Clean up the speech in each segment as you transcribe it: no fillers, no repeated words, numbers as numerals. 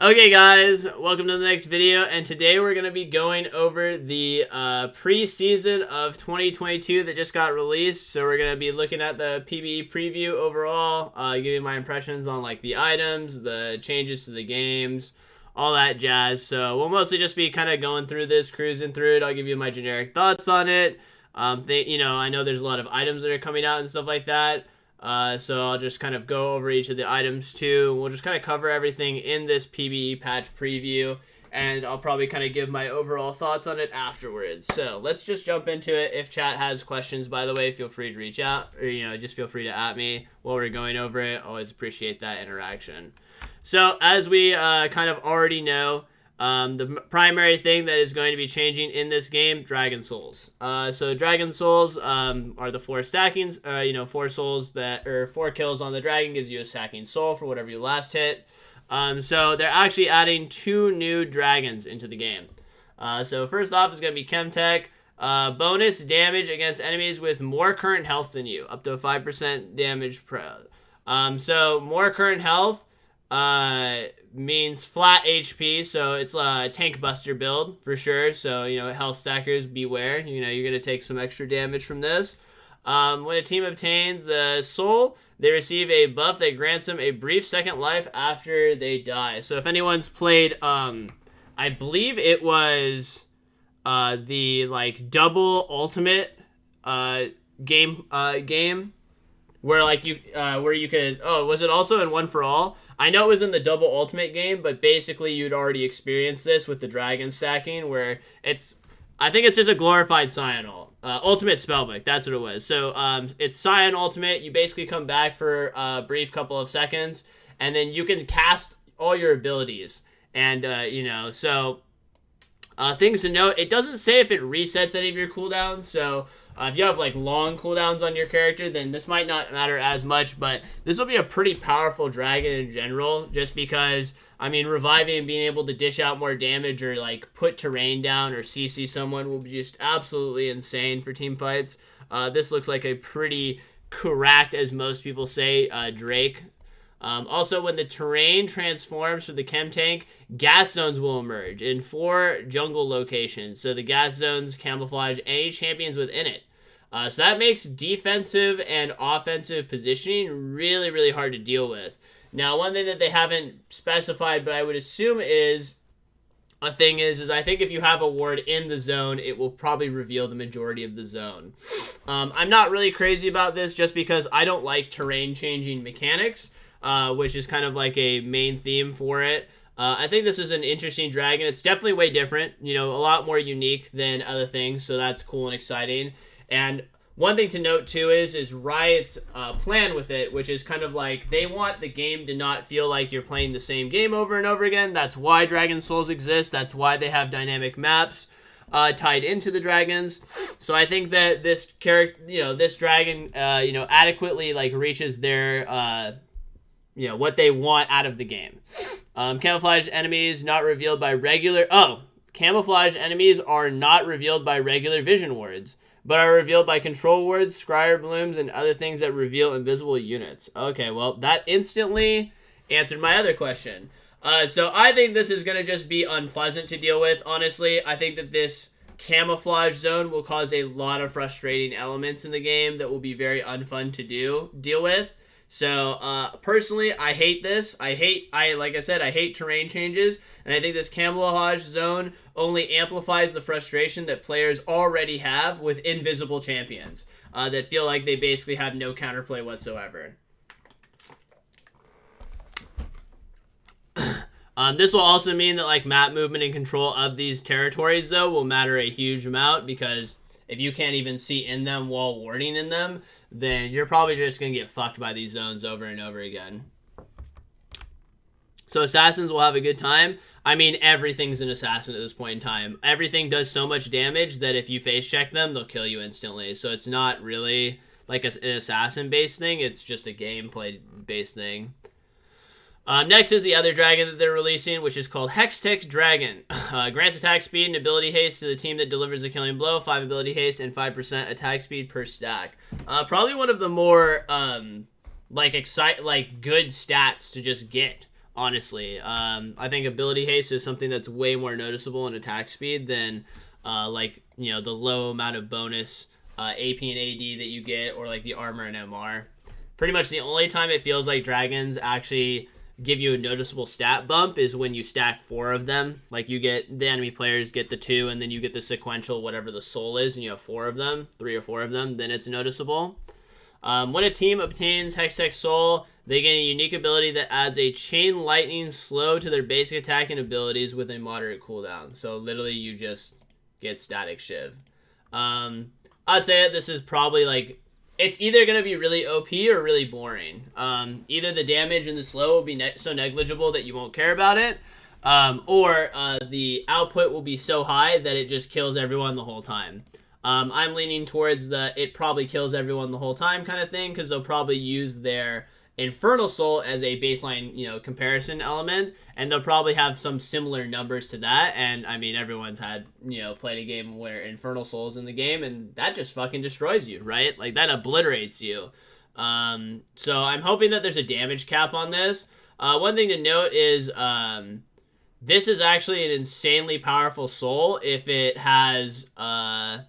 Okay guys, welcome to the next video, and today we're going to be going over the pre-season of 2022 that just got released. So we're going to be looking at the PvE preview overall, giving my impressions on like the items, the changes to the games, all that jazz. So we'll mostly just be kind of going through this, cruising through it. I'll give you my generic thoughts on it. I know there's a lot of items that are coming out and stuff like that. So I'll just kind of go over each of the items too. We'll just kind of cover everything in this PvE patch preview, and I'll probably kind of give my overall thoughts on it afterwards. So let's just jump into it. If chat has questions, by the way, feel free to reach out, or just feel free to at me while we're going over it. Always appreciate that interaction. So as we kind of already know, the primary thing that is going to be changing in this game, Dragon Souls. So Dragon Souls are the 4 stackings. 4 souls or 4 kills on the dragon gives you a stacking soul for whatever you last hit. So they're actually adding 2 new dragons into the game. So first off is going to be Chemtech. Bonus damage against enemies with more current health than you, up to 5% damage pro. So more current health means flat HP, so it's a tank buster build for sure. So health stackers beware. You're gonna take some extra damage from this. When a team obtains the soul, they receive a buff that grants them a brief second life after they die. So if anyone's played, I believe it was the like double ultimate game where you could, was it also in One for All? I know it was in the double ultimate game, but basically you'd already experienced this with the dragon stacking, where I think it's just a glorified Scion ult. Ultimate Spellbook, that's what it was. So it's Scion Ultimate. You basically come back for a brief couple of seconds, and then you can cast all your abilities. And, things to note, it doesn't say if it resets any of your cooldowns, so if you have like long cooldowns on your character, then this might not matter as much, but this will be a pretty powerful dragon in general, just because, reviving and being able to dish out more damage or like put terrain down or CC someone will be just absolutely insane for team fights. This looks like a pretty correct, as most people say, Drake. Also, when the terrain transforms for the Chem Tank, gas zones will emerge in 4 jungle locations. So the gas zones camouflage any champions within it. So that makes defensive and offensive positioning really, really hard to deal with. Now, one thing that they haven't specified, but I would assume is I think if you have a ward in the zone, it will probably reveal the majority of the zone. I'm not really crazy about this just because I don't like terrain changing mechanics. Which is kind of like a main theme for it. I think this is an interesting dragon. It's definitely way different, a lot more unique than other things, so that's cool and exciting. And one thing to note too is Riot's plan with it, which is kind of like they want the game to not feel like you're playing the same game over and over again. That's why Dragon Souls exist. That's why they have dynamic maps tied into the dragons. So I think that this character, this dragon, adequately like reaches their what they want out of the game. Camouflage enemies not revealed by regular... camouflage enemies are not revealed by regular vision wards, but are revealed by control wards, scryer blooms, and other things that reveal invisible units. Okay, well, that instantly answered my other question. So I think this is going to just be unpleasant to deal with, honestly. I think that this camouflage zone will cause a lot of frustrating elements in the game that will be very unfun to deal with. So, personally, I hate this. I hate terrain changes, and I think this camouflage zone only amplifies the frustration that players already have with invisible champions, that feel like they basically have no counterplay whatsoever. This will also mean that, like, map movement and control of these territories, though, will matter a huge amount, because if you can't even see in them while warding in them, then you're probably just going to get fucked by these zones over and over again. So assassins will have a good time. Everything's an assassin at this point in time. Everything does so much damage that if you face check them, they'll kill you instantly. So it's not really like an assassin-based thing. It's just a gameplay-based thing. Next is the other dragon that they're releasing, which is called Hextech Dragon. Grants attack speed and ability haste to the team that delivers a killing blow, 5 ability haste, and 5% attack speed per stack. Probably one of the more good stats to just get honestly. I think ability haste is something that's way more noticeable in attack speed than like, you know, the low amount of bonus AP and AD that you get, or like the armor and MR. Pretty much the only time it feels like dragons actually give you a noticeable stat bump is when you stack 4 of them. Like, you get, the enemy players get the 2, and then you get the sequential whatever the soul is, and you have 4 of them, 3 or 4 of them, then it's noticeable. When a team obtains Hextech Soul, they gain a unique ability that adds a Chain Lightning slow to their basic attack and abilities with a moderate cooldown. So literally you just get Static Shiv. I'd say that this is probably like, it's either going to be really OP or really boring. Either the damage and the slow will be so negligible that you won't care about it, or the output will be so high that it just kills everyone the whole time. I'm leaning towards the it probably kills everyone the whole time kind of thing, because they'll probably use their Infernal Soul as a baseline, you know, comparison element, and they'll probably have some similar numbers to that. And I mean, everyone's had, you know, played a game where Infernal Soul's in the game, and that just fucking destroys you, right? Like, that obliterates you. So I'm hoping that there's a damage cap on this. One thing to note is this is actually an insanely powerful soul if it has 5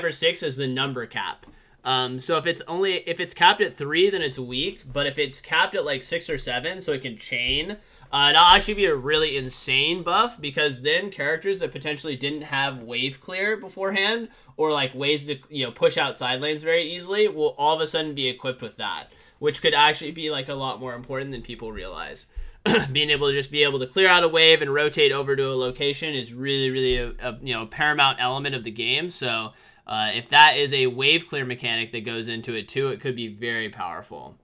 or 6 as the number cap. So if it's capped at 3, then it's weak. But if it's capped at like 6 or 7, so it can chain, that'll actually be a really insane buff, because then characters that potentially didn't have wave clear beforehand, or like ways to, you know, push out side lanes very easily, will all of a sudden be equipped with that, which could actually be like a lot more important than people realize. Being able to just be able to clear out a wave and rotate over to a location is really, really a you know, paramount element of the game. So if that is a wave clear mechanic that goes into it too, it could be very powerful.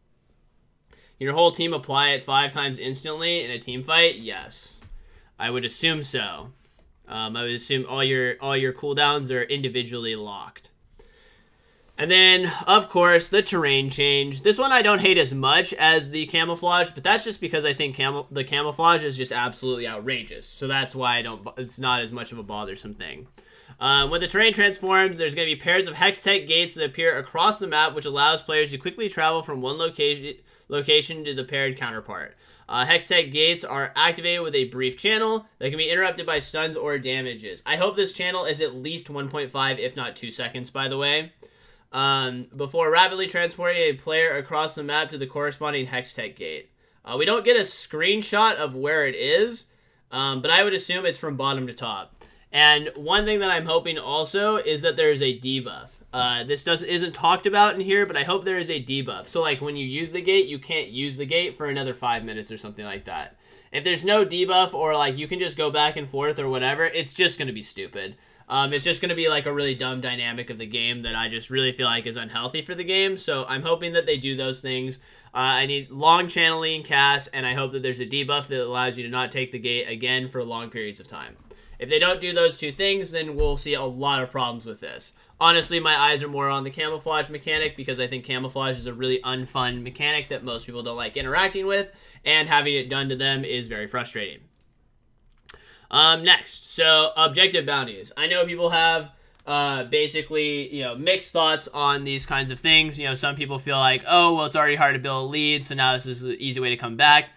Your whole team apply it 5 times instantly in a team fight? Yes, I would assume so. I would assume all your cooldowns are individually locked. And then, of course, the terrain change. This one I don't hate as much as the camouflage, but that's just because I think the camouflage is just absolutely outrageous. So that's why it's not as much of a bothersome thing. When the terrain transforms, there's going to be pairs of Hextech gates that appear across the map, which allows players to quickly travel from one location to the paired counterpart. Hextech gates are activated with a brief channel that can be interrupted by stuns or damages. I hope this channel is at least 1.5, if not 2 seconds, by the way. Before rapidly transporting a player across the map to the corresponding Hextech gate. We don't get a screenshot of where it is, but I would assume it's from bottom to top. And one thing that I'm hoping also is that there is a debuff. This isn't talked about in here, but I hope there is a debuff. So like when you use the gate, you can't use the gate for another 5 minutes or something like that. If there's no debuff, or like you can just go back and forth or whatever, it's just going to be stupid. It's just going to be like a really dumb dynamic of the game that I just really feel like is unhealthy for the game. So I'm hoping that they do those things. I need long channeling cast, and I hope that there's a debuff that allows you to not take the gate again for long periods of time. If they don't do those 2 things, then we'll see a lot of problems with this. Honestly, my eyes are more on the camouflage mechanic, because I think camouflage is a really unfun mechanic that most people don't like interacting with, and having it done to them is very frustrating. Next, so objective bounties. I know people have basically, you know, mixed thoughts on these kinds of things. You know, some people feel like, oh, well, it's already hard to build a lead, so now this is an easy way to come back.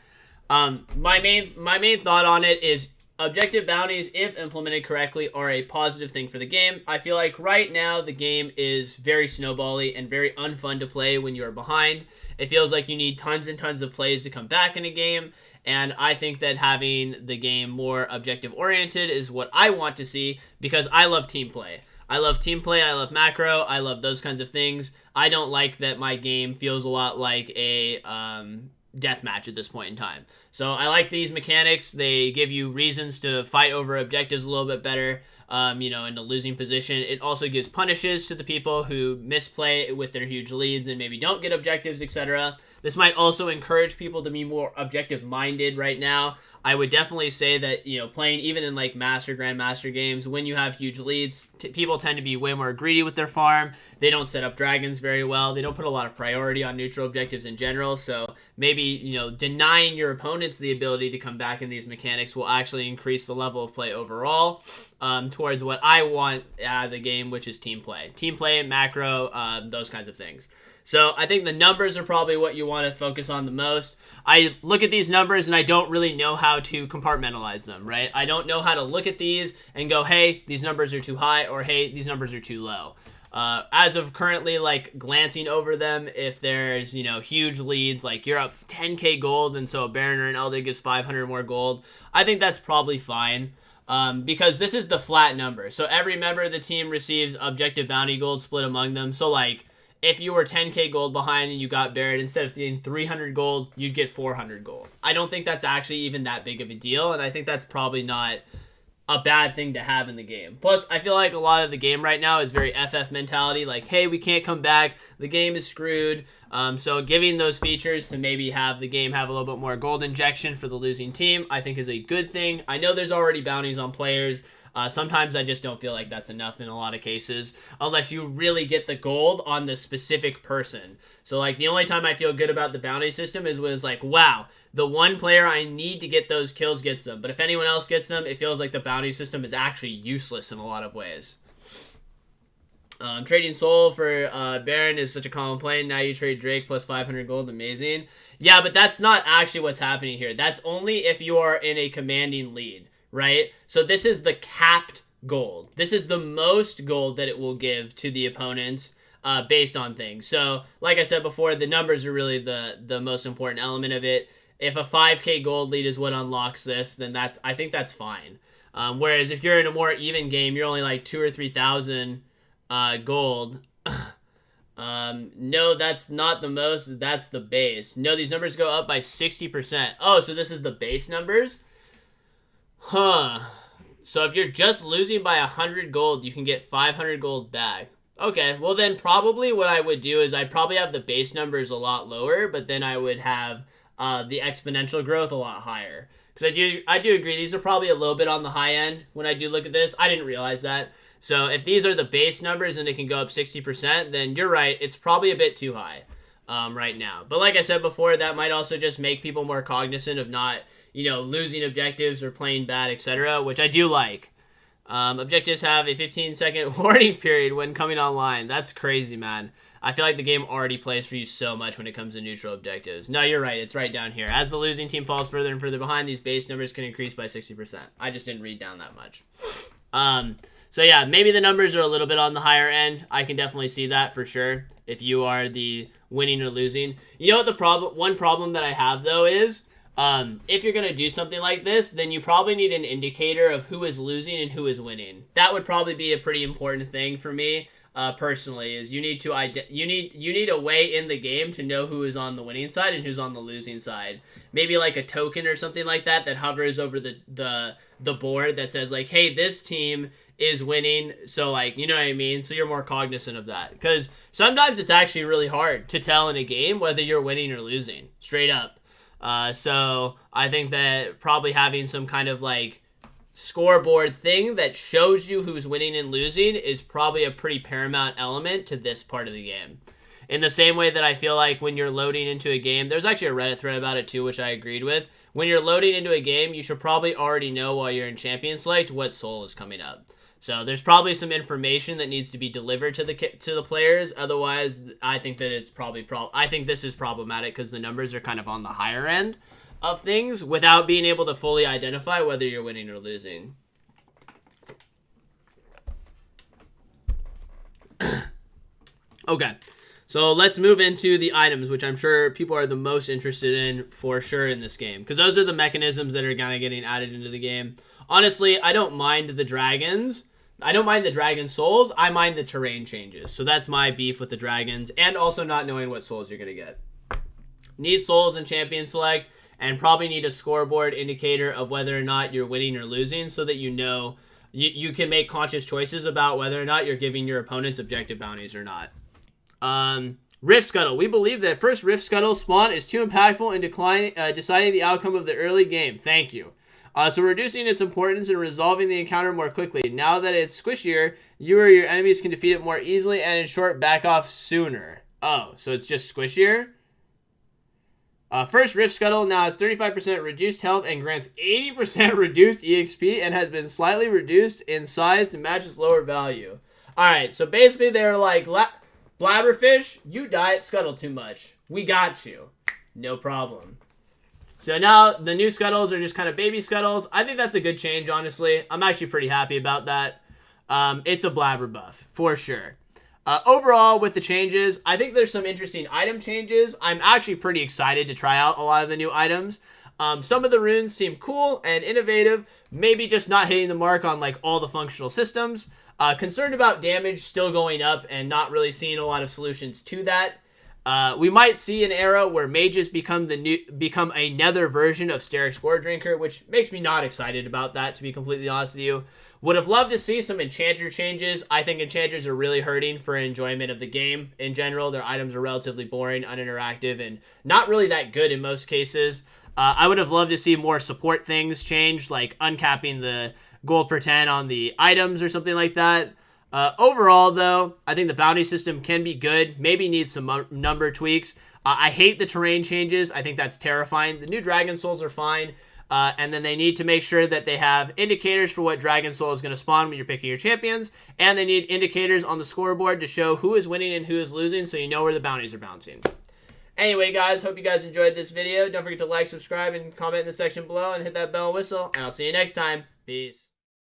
My main thought on it is objective bounties, if implemented correctly, are a positive thing for the game. I feel like right now the game is very snowbally and very unfun to play when you're behind. It feels like you need tons and tons of plays to come back in a game, and I think that having the game more objective-oriented is what I want to see, because I love team play. I love team play, I love macro, I love those kinds of things. I don't like that my game feels a lot like a deathmatch at this point in time. So I like these mechanics. They give you reasons to fight over objectives a little bit better, you know, in a losing position. It also gives punishes to the people who misplay with their huge leads and maybe don't get objectives, etc. This might also encourage people to be more objective-minded right now. I would definitely say that, you know, playing even in like Master, Grandmaster games, when you have huge leads, people tend to be way more greedy with their farm. They don't set up dragons very well. They don't put a lot of priority on neutral objectives in general. So maybe, you know, denying your opponents the ability to come back in these mechanics will actually increase the level of play overall towards what I want out of the game, which is team play. Team play, macro, those kinds of things. So I think the numbers are probably what you want to focus on the most. I look at these numbers and I don't really know how to compartmentalize them, right? I don't know how to look at these and go, hey, these numbers are too high, or hey, these numbers are too low. As of currently, like, glancing over them, if there's, you know, huge leads, like you're up 10k gold and so a Baron or an Elder gives 500 more gold, I think that's probably fine. Because this is the flat number. So every member of the team receives objective bounty gold split among them. So, like, if you were 10k gold behind and you got Baron, instead of getting 300 gold, you'd get 400 gold. I don't think that's actually even that big of a deal, and I think that's probably not a bad thing to have in the game. Plus, I feel like a lot of the game right now is very FF mentality, like, hey, we can't come back, the game is screwed. So giving those features to maybe have the game have a little bit more gold injection for the losing team, I think is a good thing. I know there's already bounties on players. Sometimes I just don't feel like that's enough in a lot of cases, unless you really get the gold on the specific person. So, like, the only time I feel good about the bounty system is when it's like, wow, the one player I need to get those kills gets them. But if anyone else gets them, it feels like the bounty system is actually useless in a lot of ways. Trading Soul for Baron is such a common play. Now you trade Drake plus 500 gold. Amazing. Yeah, but that's not actually what's happening here. That's only if you are in a commanding lead, right? So this is the capped gold. This is the most gold that it will give to the opponents based on things. So, like I said before, the numbers are really the most important element of it. If a 5k gold lead is what unlocks this, then I think that's fine. Whereas if you're in a more even game, you're only like 2,000 or 3,000 gold. No, that's not the most. That's the base. No, these numbers go up by 60%. Oh, so this is the base numbers? Huh. So if you're just losing by 100 gold, you can get 500 gold back. Okay, well then probably what I would do is I'd probably have the base numbers a lot lower, but then I would have the exponential growth a lot higher. Because I do agree, these are probably a little bit on the high end when I do look at this. I didn't realize that. So if these are the base numbers and it can go up 60%, then you're right, it's probably a bit too high right now. But like I said before, that might also just make people more cognizant of not, you know, losing objectives or playing bad, etc., which I do like. Objectives have a 15-second warning period when coming online. That's crazy, man. I feel like the game already plays for you so much when it comes to neutral objectives. No, you're right. It's right down here. As the losing team falls further and further behind, these base numbers can increase by 60%. I just didn't read down that much. So yeah, maybe the numbers are a little bit on the higher end. I can definitely see that for sure if you are the winning or losing. You know what one problem that I have, though, is if you're going to do something like this, then you probably need an indicator of who is losing and who is winning. That would probably be a pretty important thing for me, personally, is you need to you need a way in the game to know who is on the winning side and who's on the losing side. Maybe like a token or something like that that hovers over the board that says, like, hey, this team is winning, so, like, you know what I mean? So you're more cognizant of that. Because sometimes it's actually really hard to tell in a game whether you're winning or losing, straight up. So I think that probably having some kind of, like, scoreboard thing that shows you who's winning and losing is probably a pretty paramount element to this part of the game. In the same way that I feel like when you're loading into a game, there's actually a Reddit thread about it too, which I agreed with. When you're loading into a game, you should probably already know while you're in Champion Select what soul is coming up. So there's probably some information that needs to be delivered to the players. Otherwise, I think that it's probably I think this is problematic because the numbers are kind of on the higher end of things without being able to fully identify whether you're winning or losing. Okay, so let's move into the items, which I'm sure people are the most interested in for sure in this game, because those are the mechanisms that are kind of getting added into the game. Honestly, I don't mind the dragons. I don't mind the dragon souls. I mind the terrain changes. So that's my beef with the dragons, and also not knowing what souls you're going to get. Need souls in Champion Select, and probably need a scoreboard indicator of whether or not you're winning or losing so that you know you can make conscious choices about whether or not you're giving your opponents objective bounties or not. Rift Scuttle. We believe that first Rift Scuttle spawn is too impactful in deciding the outcome of the early game. Thank you. So reducing its importance and resolving the encounter more quickly. Now that it's squishier, you or your enemies can defeat it more easily and in short, back off sooner. Oh, so it's just squishier? First Rift Scuttle now has 35% reduced health and grants 80% reduced EXP and has been slightly reduced in size to match its lower value. Alright, so basically they're like, Blabberfish, you diet Scuttle too much. We got you. No problem. So now the new Scuttles are just kind of baby Scuttles. I think that's a good change, honestly. I'm actually pretty happy about that. It's a Blabber buff, for sure. Overall, with the changes, I think there's some interesting item changes. I'm actually pretty excited to try out a lot of the new items. Some of the runes seem cool and innovative, maybe just not hitting the mark on like all the functional systems. Concerned about damage still going up and not really seeing a lot of solutions to that. We might see an era where mages become a nether version of Steric Spore Drinker, which makes me not excited about that, to be completely honest with you. Would have loved to see some enchanter changes. I think enchanters are really hurting for enjoyment of the game in general. Their items are relatively boring, uninteractive, and not really that good in most cases. I would have loved to see more support things change, like uncapping the gold per 10 on the items or something like that. Overall, though, I think the bounty system can be good. Maybe needs some number tweaks. I hate the terrain changes. I think that's terrifying. The new Dragon Souls are fine. And then they need to make sure that they have indicators for what Dragon Soul is going to spawn when you're picking your champions. And they need indicators on the scoreboard to show who is winning and who is losing, so you know where the bounties are bouncing. Anyway, guys, hope you guys enjoyed this video. Don't forget to like, subscribe, and comment in the section below, and hit that bell and whistle. And I'll see you next time. Peace.